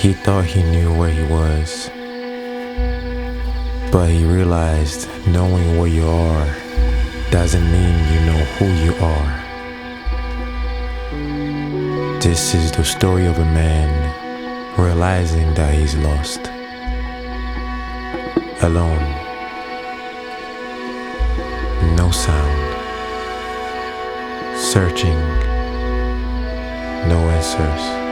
He thought he knew where he was, but he realized knowing where you are doesn't mean you know who you are. This is the story of a man realizing that he's lost, alone, no sound, searching, no answers.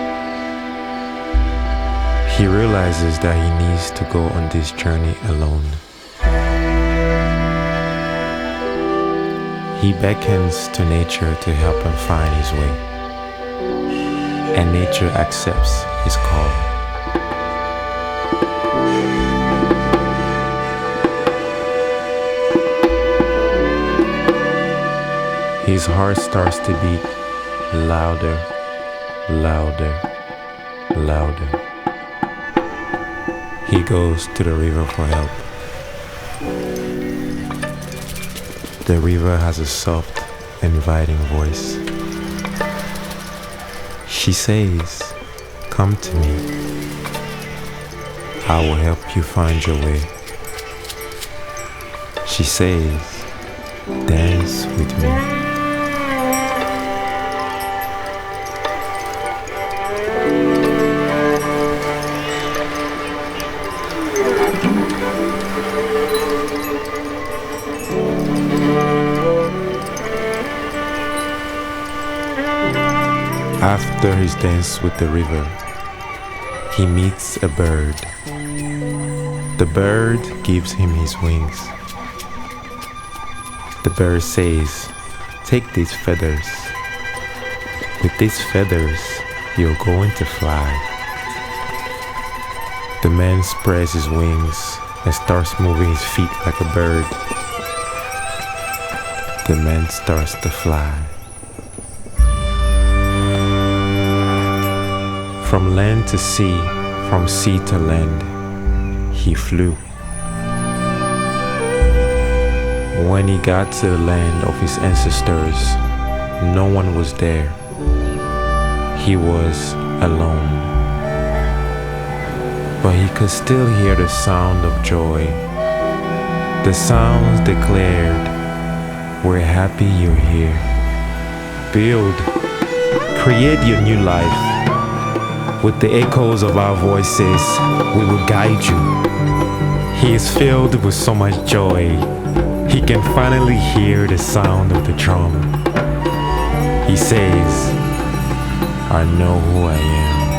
He realizes that he needs to go on this journey alone. He beckons to nature to help him find his way, and nature accepts his call. His heart starts to beat louder, louder, louder. He goes to the river for help. The river has a soft, inviting voice. She says, "Come to me. I will help you find your way." She says, "Dance with me." After his dance with the river, he meets a bird. The bird gives him his wings. The bird says, "Take these feathers. With these feathers, you're going to fly." The man spreads his wings and starts moving his feet like a bird. The man starts to fly. From land to sea, from sea to land, he flew. When he got to the land of his ancestors, no one was there. He was alone. But he could still hear the sound of joy. The sounds declared, "We're happy you're here. Build, create your new life. With the echoes of our voices, we will guide you." He is filled with so much joy. He can finally hear the sound of the drum. He says, "I know who I am."